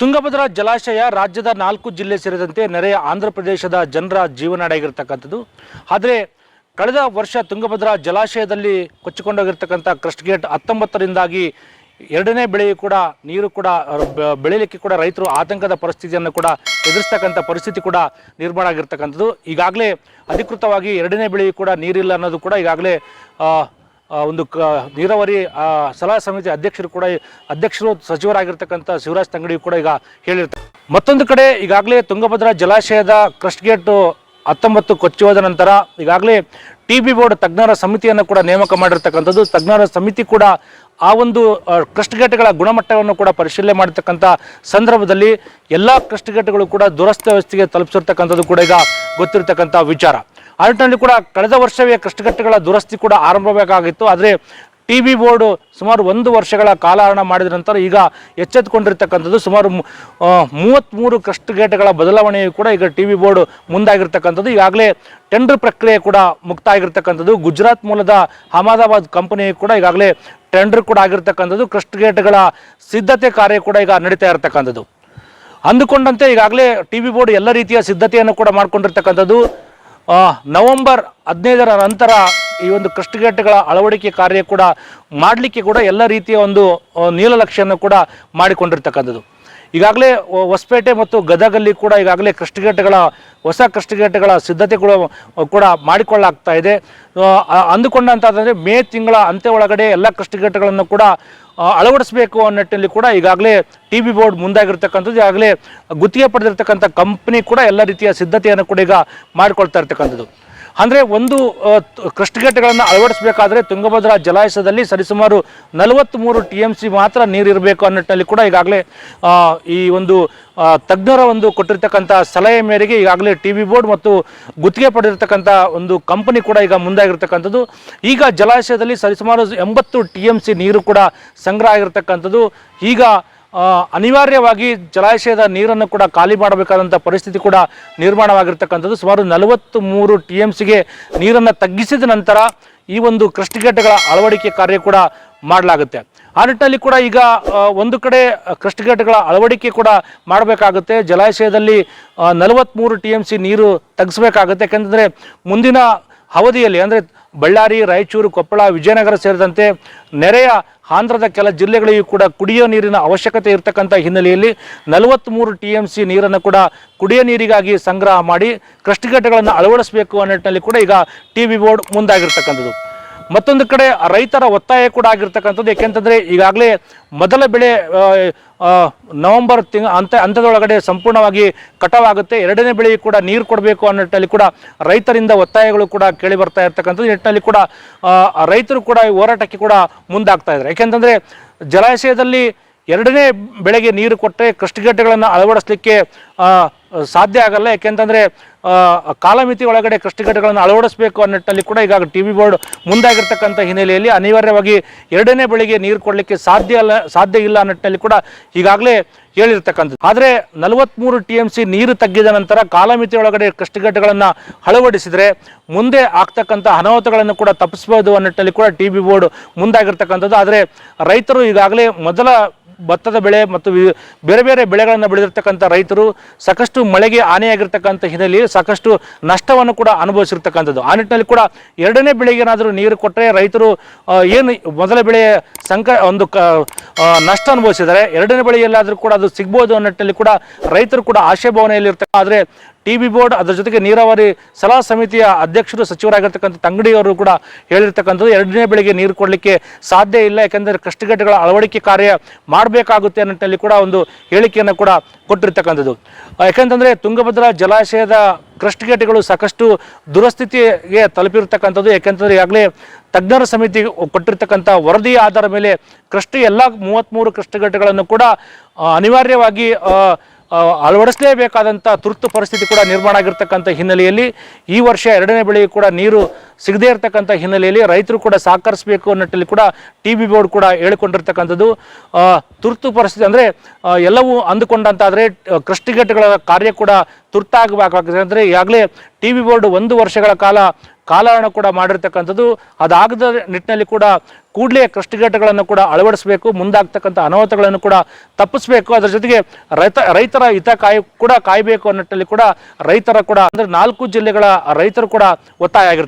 ತುಂಗಭದ್ರಾ ಜಲಾಶಯ ರಾಜ್ಯದ 4 ಜಿಲ್ಲೆ ಸೇರಿದಂತೆ ನೆರೆಯ ಆಂಧ್ರ ಪ್ರದೇಶದ ಜನರ ಜೀವನಾಡಿಯಾಗಿರ್ತಕ್ಕಂಥದ್ದು. ಆದರೆ ಕಳೆದ ವರ್ಷ ತುಂಗಭದ್ರಾ ಜಲಾಶಯದಲ್ಲಿ ಕೊಚ್ಚಿಕೊಂಡೋಗಿರ್ತಕ್ಕಂಥ ಕ್ರಸ್ಟ್ ಗೇಟ್ 19ರಿಂದಾಗಿ ಎರಡನೇ ಬೆಳೆಯೂ ಕೂಡ ನೀರು ಕೂಡ ಬೆಳೆಯಲಿಕ್ಕೆ ಕೂಡ ರೈತರು ಆತಂಕದ ಪರಿಸ್ಥಿತಿಯನ್ನು ಕೂಡ ಎದುರಿಸ್ತಕ್ಕಂಥ ಪರಿಸ್ಥಿತಿ ಕೂಡ ನಿರ್ಮಾಣ ಆಗಿರ್ತಕ್ಕಂಥದ್ದು. ಈಗಾಗಲೇ ಅಧಿಕೃತವಾಗಿ ಎರಡನೇ ಬೆಳೆಯೂ ಕೂಡ ನೀರಿಲ್ಲ ಅನ್ನೋದು ಕೂಡ ಈಗಾಗಲೇ ಒಂದು ನೀರಾವರಿ ಸಲಹಾ ಸಮಿತಿ ಅಧ್ಯಕ್ಷರು ಸಚಿವರಾಗಿರ್ತಕ್ಕಂಥ ಶಿವರಾಜ್ ತಂಗಡಿ ಕೂಡ ಈಗ ಹೇಳಿರ್ತಾರೆ. ಮತ್ತೊಂದು ಕಡೆ ಈಗಾಗಲೇ ತುಂಗಭದ್ರಾ ಜಲಾಶಯದ ಕ್ರಸ್ಟ್ ಗೇಟ್ 19 ಕೊಚ್ಚಿ ನಂತರ ಈಗಾಗಲೇ TB ಬೋರ್ಡ್ ತಜ್ಞರ ಸಮಿತಿಯನ್ನು ಕೂಡ ನೇಮಕ ಮಾಡಿರ್ತಕ್ಕಂಥದ್ದು. ತಜ್ಞರ ಸಮಿತಿ ಕೂಡ ಆ ಒಂದು ಕ್ರಸ್ಟ್ ಗೇಟ್ಗಳ ಗುಣಮಟ್ಟವನ್ನು ಕೂಡ ಪರಿಶೀಲನೆ ಮಾಡಿರ್ತಕ್ಕಂಥ ಸಂದರ್ಭದಲ್ಲಿ ಎಲ್ಲ ಕ್ರಸ್ಟ್ ಗೇಟ್ಗಳು ಕೂಡ ದುರಸ್ತಿ ವ್ಯವಸ್ಥೆಗೆ ತಲುಪಿಸಿರ್ತಕ್ಕಂಥದ್ದು ಕೂಡ ಈಗ ಗೊತ್ತಿರತಕ್ಕಂಥ ವಿಚಾರ. ಆ ನಿಟ್ಟಿನಲ್ಲಿ ಕೂಡ ಕಳೆದ ವರ್ಷವೇ ಕ್ರಸ್ಟ್ ಗೇಟ್ಗಳ ದುರಸ್ತಿ ಕೂಡ ಆರಂಭಬೇಕಾಗಿತ್ತು. ಆದರೆ TB ಬೋರ್ಡ್ ಸುಮಾರು 1 ವರ್ಷಗಳ ಕಾಲಹರಣ ಮಾಡಿದ ನಂತರ ಈಗ ಎಚ್ಚೆತ್ತುಕೊಂಡಿರ್ತಕ್ಕಂಥದ್ದು. ಸುಮಾರು 33 ಕ್ರಸ್ಟ್ ಗೇಟ್ಗಳ ಬದಲಾವಣೆಯು ಕೂಡ ಈಗ TB ಬೋರ್ಡ್ ಮುಂದಾಗಿರ್ತಕ್ಕಂಥದ್ದು. ಈಗಾಗಲೇ ಟೆಂಡರ್ ಪ್ರಕ್ರಿಯೆ ಕೂಡ ಮುಕ್ತ ಆಗಿರ್ತಕ್ಕಂಥದ್ದು. ಗುಜರಾತ್ ಮೂಲದ ಅಹಮದಾಬಾದ್ ಕಂಪನಿಯು ಕೂಡ ಈಗಾಗಲೇ ಟೆಂಡರ್ ಕೂಡ ಆಗಿರ್ತಕ್ಕಂಥದ್ದು. ಕ್ರಸ್ಟ್ ಗೇಟ್ಗಳ ಸಿದ್ಧತೆ ಕಾರ್ಯ ಕೂಡ ಈಗ ನಡೀತಾ ಇರತಕ್ಕಂಥದ್ದು. ಅಂದುಕೊಂಡಂತೆ ಈಗಾಗಲೇ TB ಬೋರ್ಡ್ ಎಲ್ಲ ರೀತಿಯ ಸಿದ್ಧತೆಯನ್ನು ಕೂಡ ಮಾಡಿಕೊಂಡಿರ್ತಕ್ಕಂಥದ್ದು. ನವೆಂಬರ್ 15ರ ನಂತರ ಈ ಒಂದು ಕ್ರಸ್ಟ್ ಗೇಟ್ಗಳ ಅಳವಡಿಕೆ ಕಾರ್ಯ ಕೂಡ ಮಾಡಲಿಕ್ಕೆ ಕೂಡ ಎಲ್ಲ ರೀತಿಯ ಒಂದು ನೀಲನಕ್ಷೆಯನ್ನು ಕೂಡ ಮಾಡಿಕೊಂಡಿರ್ತಕ್ಕಂಥದ್ದು. ಈಗಾಗಲೇ ಹೊಸಪೇಟೆ ಮತ್ತು ಗದಗಲ್ಲಿ ಕೂಡ ಈಗಾಗಲೇ ಹೊಸ ಕ್ರಸ್ಟ್ ಗೇಟ್ಗಳ ಸಿದ್ಧತೆ ಕೂಡ ಮಾಡಿಕೊಳ್ಳಲಾಗ್ತಾ ಇದೆ. ಅಂದುಕೊಂಡಂತಾದರೆ ಮೇ ತಿಂಗಳ ಅಂತ್ಯ ಒಳಗಡೆ ಎಲ್ಲ ಕ್ರಸ್ಟ್ ಗೇಟ್ಗಳನ್ನು ಕೂಡ ಅಳವಡಿಸಬೇಕು ಅನ್ನೋ ನಿಟ್ಟಿನಲ್ಲಿ ಕೂಡ ಈಗಾಗಲೇ TB ಬೋರ್ಡ್ ಮುಂದಾಗಿರ್ತಕ್ಕಂಥದ್ದು. ಈಗಾಗಲೇ ಗುತ್ತಿಗೆ ಪಡೆದಿರ್ತಕ್ಕಂಥ ಕಂಪ್ನಿ ಕೂಡ ಎಲ್ಲ ರೀತಿಯ ಸಿದ್ಧತೆಯನ್ನು ಕೂಡ ಈಗ ಮಾಡಿಕೊಳ್ತಾ ಇರ್ತಕ್ಕಂಥದ್ದು. ಅಂದರೆ ಒಂದು ಕ್ರಸ್ಟ್ ಗೇಟ್ಗಳನ್ನು ಅಳವಡಿಸಬೇಕಾದ್ರೆ ತುಂಗಭದ್ರಾ ಜಲಾಶಯದಲ್ಲಿ ಸರಿಸುಮಾರು 43 TMC ಮಾತ್ರ ನೀರಿರಬೇಕು ಅನ್ನೋ ನಿಟ್ಟಿನಲ್ಲಿ ಕೂಡ ಈಗಾಗಲೇ ಈ ಒಂದು ತಜ್ಞರ ಒಂದು ಕೊಟ್ಟಿರ್ತಕ್ಕಂಥ ಸಲಹೆ ಮೇರೆಗೆ ಈಗಾಗಲೇ TB ಬೋರ್ಡ್ ಮತ್ತು ಗುತ್ತಿಗೆ ಪಡೆದಿರ್ತಕ್ಕಂಥ ಒಂದು ಕಂಪನಿ ಕೂಡ ಈಗ ಮುಂದಾಗಿರ್ತಕ್ಕಂಥದ್ದು. ಈಗ ಜಲಾಶಯದಲ್ಲಿ ಸರಿಸುಮಾರು 80 TMC ನೀರು ಕೂಡ ಸಂಗ್ರಹ ಆಗಿರ್ತಕ್ಕಂಥದ್ದು. ಈಗ ಅನಿವಾರ್ಯವಾಗಿ ಜಲಾಶಯದ ನೀರನ್ನು ಕೂಡ ಖಾಲಿ ಮಾಡಬೇಕಾದಂಥ ಪರಿಸ್ಥಿತಿ ಕೂಡ ನಿರ್ಮಾಣವಾಗಿರ್ತಕ್ಕಂಥದ್ದು. ಸುಮಾರು 43 TMCಗೆ ನೀರನ್ನು ತಗ್ಗಿಸಿದ ನಂತರ ಈ ಒಂದು ಕ್ರಸ್ಟ್ ಗೇಟ್ಗಳ ಅಳವಡಿಕೆ ಕಾರ್ಯ ಕೂಡ ಮಾಡಲಾಗುತ್ತೆ. ಆ ನಿಟ್ಟಿನಲ್ಲಿ ಕೂಡ ಈಗ ಒಂದು ಕಡೆ ಕ್ರಸ್ಟ್ ಗೇಟ್ಗಳ ಅಳವಡಿಕೆ ಕೂಡ ಮಾಡಬೇಕಾಗುತ್ತೆ. ಜಲಾಶಯದಲ್ಲಿ 43 TMC ನೀರು ತಗ್ಗಿಸಬೇಕಾಗುತ್ತೆ. ಯಾಕೆಂದರೆ ಮುಂದಿನ ಅವಧಿಯಲ್ಲಿ ಅಂದರೆ ಬಳ್ಳಾರಿ, ರಾಯಚೂರು, ಕೊಪ್ಪಳ, ವಿಜಯನಗರ ಸೇರಿದಂತೆ ನೆರೆಯ ಆಂಧ್ರದ ಕೆಲ ಜಿಲ್ಲೆಗಳಿಗೂ ಕೂಡ ಕುಡಿಯೋ ನೀರಿನ ಅವಶ್ಯಕತೆ ಇರತಕ್ಕಂಥ ಹಿನ್ನೆಲೆಯಲ್ಲಿ 43 TMC ನೀರನ್ನು ಕೂಡ ಕುಡಿಯೋ ನೀರಿಗಾಗಿ ಸಂಗ್ರಹ ಮಾಡಿ ಕ್ರಸ್ಟ್ ಗೇಟ್ಗಳನ್ನು ಅಳವಡಿಸಬೇಕು ಅನ್ನೋ ನಿಟ್ಟಿನಲ್ಲಿ ಕೂಡ ಈಗ TB ಬೋರ್ಡ್ ಮುಂದಾಗಿರ್ತಕ್ಕಂಥದ್ದು. ಮತ್ತೊಂದು ಕಡೆ ರೈತರ ಒತ್ತಾಯ ಕೂಡ ಆಗಿರ್ತಕ್ಕಂಥದ್ದು. ಏಕೆಂತಂದರೆ ಈಗಾಗಲೇ ಮೊದಲ ಬೆಳೆ ನವೆಂಬರ್ ಅಂತ್ಯದೊಳಗಡೆ ಸಂಪೂರ್ಣವಾಗಿ ಕಟಾವಾಗುತ್ತೆ. ಎರಡನೇ ಬೆಳೆಯೂ ಕೂಡ ನೀರು ಕೊಡಬೇಕು ಅನ್ನೋ ನಿಟ್ಟಿನಲ್ಲಿ ಕೂಡ ರೈತರಿಂದ ಒತ್ತಾಯಗಳು ಕೂಡ ಕೇಳಿ ಬರ್ತಾ ಇರ್ತಕ್ಕಂಥದ್ದು. ನಿಟ್ಟಿನಲ್ಲಿ ಕೂಡ ರೈತರು ಕೂಡ ಹೋರಾಟಕ್ಕೆ ಕೂಡ ಮುಂದಾಗ್ತಾ ಇದ್ದಾರೆ. ಯಾಕೆಂತಂದರೆ ಜಲಾಶಯದಲ್ಲಿ ಎರಡನೇ ಬೆಳೆಗೆ ನೀರು ಕೊಟ್ಟರೆ ಕ್ರಸ್ಟ್ ಗೇಟ್ಗಳನ್ನು ಅಳವಡಿಸಲಿಕ್ಕೆ ಸಾಧ್ಯ ಆಗಲ್ಲ. ಯಾಕೆಂತಂದರೆ ಕಾಲಮಿತಿ ಒಳಗಡೆ ಕ್ರಸ್ಟ್ ಗೇಟ್ಗಳನ್ನು ಅಳವಡಿಸಬೇಕು ಅನ್ನೋ ನಿಟ್ಟಿನಲ್ಲಿ ಕೂಡ ಈಗ TB ಬೋರ್ಡ್ ಮುಂದಾಗಿರ್ತಕ್ಕಂಥ ಹಿನ್ನೆಲೆಯಲ್ಲಿ ಅನಿವಾರ್ಯವಾಗಿ ಎರಡನೇ ಬೆಳೆಗೆ ನೀರು ಕೊಡಲಿಕ್ಕೆ ಸಾಧ್ಯ ಇಲ್ಲ ಅನ್ನೋ ನಿಟ್ಟಿನಲ್ಲಿ ಕೂಡ ಈಗಾಗಲೇ ಹೇಳಿರ್ತಕ್ಕಂಥದ್ದು. ಆದರೆ 43 TMC ನೀರು ತಗ್ಗಿದ ನಂತರ ಕಾಲಮಿತಿ ಒಳಗಡೆ ಕ್ರಸ್ಟ್ ಗೇಟ್ಗಳನ್ನು ಅಳವಡಿಸಿದರೆ ಮುಂದೆ ಆಗ್ತಕ್ಕಂಥ ಅನಾಹುತಗಳನ್ನು ಕೂಡ ತಪ್ಪಿಸಬಹುದು ಅನ್ನೋ ನಿಟ್ಟಿನಲ್ಲಿ ಕೂಡ TB ಬೋರ್ಡ್ ಮುಂದಾಗಿರ್ತಕ್ಕಂಥದ್ದು. ಆದರೆ ರೈತರು ಈಗಾಗಲೇ ಮೊದಲ ಭತ್ತದ ಬೆಳೆ ಮತ್ತು ಬೇರೆ ಬೇರೆ ಬೆಳೆಗಳನ್ನು ಬೆಳೆದಿರ್ತಕ್ಕಂಥ ರೈತರು ಸಾಕಷ್ಟು ಮಳೆಗೆ ಹಾನಿಯಾಗಿರ್ತಕ್ಕಂಥ ಹಿನ್ನೆಲೆಯಲ್ಲಿ ಸಾಕಷ್ಟು ನಷ್ಟವನ್ನು ಕೂಡ ಅನುಭವಿಸಿರ್ತಕ್ಕಂಥದ್ದು. ಆ ನಿಟ್ಟಿನಲ್ಲಿ ಕೂಡ ಎರಡನೇ ಬೆಳೆಗೆ ಏನಾದರೂ ನೀರು ಕೊಟ್ಟರೆ ರೈತರು ಏನು ಮೊದಲ ಬೆಳೆ ನಷ್ಟ ಅನುಭವಿಸಿದರೆ ಎರಡನೇ ಬೆಳೆಯಲ್ಲಾದರೂ ಕೂಡ ಅದು ಸಿಗ್ಬೋದು ಅನ್ನೋ ನಿಟ್ಟಿನಲ್ಲಿ ಕೂಡ ರೈತರು ಕೂಡ ಆಶಾಭಾವನೆಯಲ್ಲಿ ಇರ್ತಾರೆ. ಆದರೆ TB ಬೋರ್ಡ್ ಅದರ ಜೊತೆಗೆ ನೀರಾವರಿ ಸಲಹಾ ಸಮಿತಿಯ ಅಧ್ಯಕ್ಷರು ಸಚಿವರಾಗಿರ್ತಕ್ಕಂಥ ತಂಗಡಿಯವರು ಕೂಡ ಹೇಳಿರ್ತಕ್ಕಂಥದ್ದು ಎರಡನೇ ಬೆಳೆಗೆ ನೀರು ಕೊಡಲಿಕ್ಕೆ ಸಾಧ್ಯ ಇಲ್ಲ. ಯಾಕೆಂದರೆ ಕ್ರಸ್ಟ್ ಗೇಟ್ಗಳ ಅಳವಡಿಕೆ ಕಾರ್ಯ ಮಾಡಬೇಕಾಗುತ್ತೆ ಅನ್ನೋ ನಿಟ್ಟಿನಲ್ಲಿ ಕೂಡ ಒಂದು ಹೇಳಿಕೆಯನ್ನು ಕೂಡ ಕೊಟ್ಟಿರ್ತಕ್ಕಂಥದ್ದು. ಯಾಕೆಂತಂದರೆ ತುಂಗಭದ್ರಾ ಜಲಾಶಯದ ಕ್ರಸ್ಟ್ ಗೇಟ್ಗಳು ಸಾಕಷ್ಟು ದುರಸ್ಥಿತಿಗೆ ತಲುಪಿರ್ತಕ್ಕಂಥದ್ದು. ಯಾಕೆಂತಂದರೆ ಈಗಾಗಲೇ ತಜ್ಞರ ಸಮಿತಿ ಕೊಟ್ಟಿರ್ತಕ್ಕಂಥ ವರದಿಯ ಆಧಾರದ ಮೇಲೆ ಎಲ್ಲ 33 ಕ್ರಸ್ಟ್ ಗೇಟ್ಗಳನ್ನು ಕೂಡ ಅನಿವಾರ್ಯವಾಗಿ ಅಳವಡಿಸಲೇಬೇಕಾದಂಥ ತುರ್ತು ಪರಿಸ್ಥಿತಿ ಕೂಡ ನಿರ್ಮಾಣ ಆಗಿರ್ತಕ್ಕಂಥ ಹಿನ್ನೆಲೆಯಲ್ಲಿ ಈ ವರ್ಷ ಎರಡನೇ ಬೆಳೆಯೂ ಕೂಡ ನೀರು ಸಿಗದೇ ಇರತಕ್ಕಂಥ ಹಿನ್ನೆಲೆಯಲ್ಲಿ ರೈತರು ಕೂಡ ಸಹಕರಿಸಬೇಕು ಅನ್ನೋಟ್ಟಲ್ಲಿ ಕೂಡ TB ಬೋರ್ಡ್ ಕೂಡ ಹೇಳಿಕೊಂಡಿರ್ತಕ್ಕಂಥದ್ದು. ತುರ್ತು ಪರಿಸ್ಥಿತಿ ಅಂದರೆ ಎಲ್ಲವೂ ಅಂದುಕೊಂಡಂತಾದರೆ ಕ್ರಸ್ಟಿಗೇಟ್ಗಳ ಕಾರ್ಯ ಕೂಡ ತುರ್ತಾಗಬೇಕಾಗ್ತದೆ. ಅಂದರೆ ಈಗಾಗಲೇ TB ಬೋರ್ಡ್ 1 ವರ್ಷಗಳ ಕಾಲಹರಣ ಕೂಡ ಮಾಡಿರ್ತಕ್ಕಂಥದ್ದು. ಅದಾಗದ ನಿಟ್ಟಿನಲ್ಲಿ ಕೂಡ ಕೂಡಲೇ ಕ್ರಸ್ಟಿಗೇಟ್ಗಳನ್ನು ಕೂಡ ಅಳವಡಿಸಬೇಕು, ಮುಂದಾಗ್ತಕ್ಕಂಥ ಅನಾಹುತಗಳನ್ನು ಕೂಡ ತಪ್ಪಿಸಬೇಕು. ಅದರ ಜೊತೆಗೆ ರೈತರ ಹಿತ ಕಾಯಬೇಕು ಅನ್ನೋ ನಿಟ್ಟಿನಲ್ಲಿ ಕೂಡ ರೈತರ ಕೂಡ ಅಂದರೆ 4 ಜಿಲ್ಲೆಗಳ ರೈತರು ಕೂಡ ಒತ್ತಾಯ ಆಗಿರುತ್ತೆ.